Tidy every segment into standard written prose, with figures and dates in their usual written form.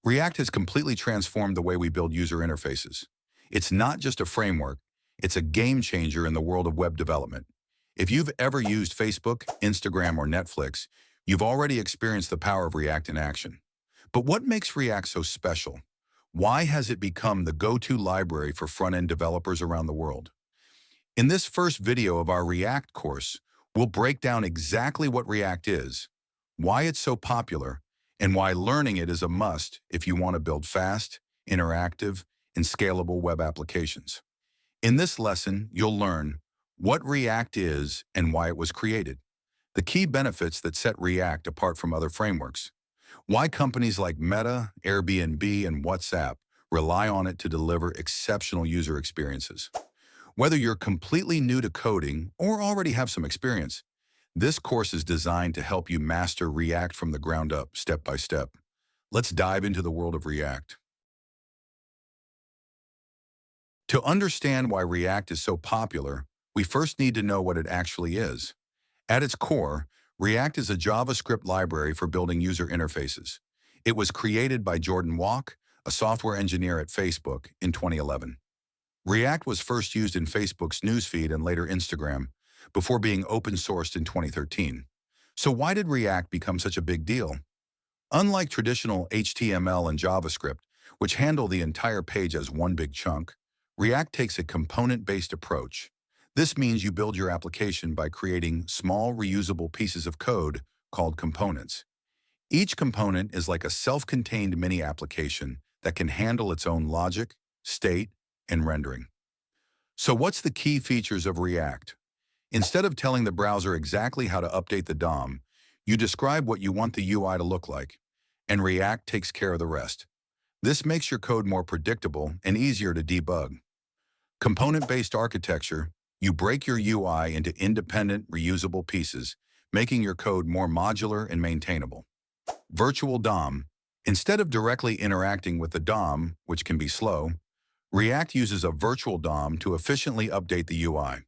React has completely transformed the way we build user interfaces. It's not just a framework, it's a game changer in the world of web development. If you've ever used Facebook, Instagram, or Netflix, you've already experienced the power of React in action. But what makes React so special? Why has it become the go-to library for front-end developers around the world? In this first video of our React course, we'll break down exactly what React is, why it's so popular, and why learning it is a must if you want to build fast, interactive, and scalable web applications. In this lesson, you'll learn what React is and why it was created, the key benefits that set React apart from other frameworks, why companies like Meta, Airbnb, and WhatsApp rely on it to deliver exceptional user experiences. Whether you're completely new to coding or already have some experience, this course is designed to help you master React from the ground up, step by step. Let's dive into the world of React. To understand why React is so popular, we first need to know what it actually is. At its core, React is a JavaScript library for building user interfaces. It was created by Jordan Walk, a software engineer at Facebook, in 2011. React was first used in Facebook's newsfeed and later Instagram, before being open-sourced in 2013. So why did React become such a big deal? Unlike traditional HTML and JavaScript, which handle the entire page as one big chunk, React takes a component-based approach. This means you build your application by creating small, reusable pieces of code called components. Each component is like a self-contained mini application that can handle its own logic, state, and rendering. So what's the key features of React? Instead of telling the browser exactly how to update the DOM, you describe what you want the UI to look like, and React takes care of the rest. This makes your code more predictable and easier to debug. Component-based architecture, you break your UI into independent, reusable pieces, making your code more modular and maintainable. Virtual DOM, instead of directly interacting with the DOM, which can be slow, React uses a virtual DOM to efficiently update the UI.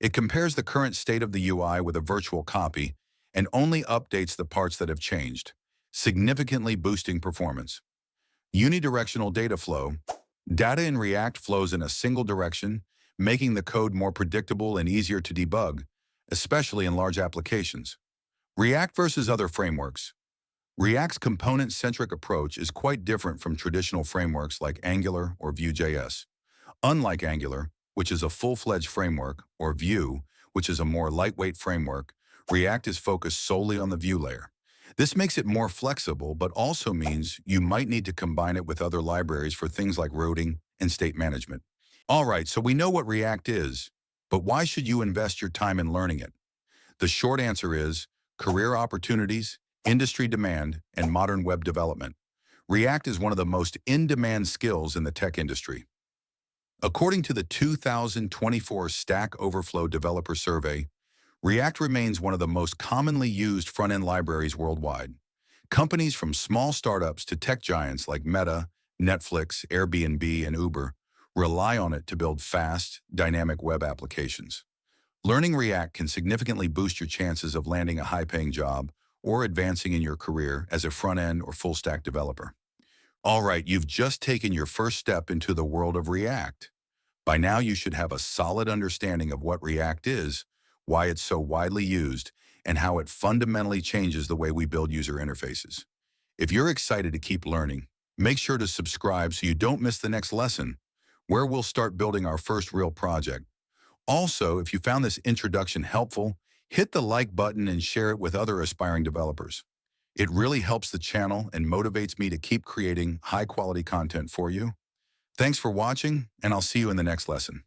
It compares the current state of the UI with a virtual copy and only updates the parts that have changed, significantly boosting performance. Unidirectional data flow. Data in React flows in a single direction, making the code more predictable and easier to debug, especially in large applications. React versus other frameworks. React's component-centric approach is quite different from traditional frameworks like Angular or Vue.js. Unlike Angular, which is a full-fledged framework, or Vue, which is a more lightweight framework, React is focused solely on the Vue layer. This makes it more flexible, but also means you might need to combine it with other libraries for things like routing and state management. All right, so we know what React is, but why should you invest your time in learning it? The short answer is career opportunities, industry demand, and modern web development. React is one of the most in-demand skills in the tech industry. According to the 2024 Stack Overflow Developer Survey, React remains one of the most commonly used front-end libraries worldwide. Companies from small startups to tech giants like Meta, Netflix, Airbnb, and Uber rely on it to build fast, dynamic web applications. Learning React can significantly boost your chances of landing a high-paying job or advancing in your career as a front-end or full-stack developer. All right, you've just taken your first step into the world of React. By now, you should have a solid understanding of what React is, why it's so widely used, and how it fundamentally changes the way we build user interfaces. If you're excited to keep learning, make sure to subscribe so you don't miss the next lesson, where we'll start building our first real project. Also, if you found this introduction helpful, hit the like button and share it with other aspiring developers. It really helps the channel and motivates me to keep creating high-quality content for you. Thanks for watching, and I'll see you in the next lesson.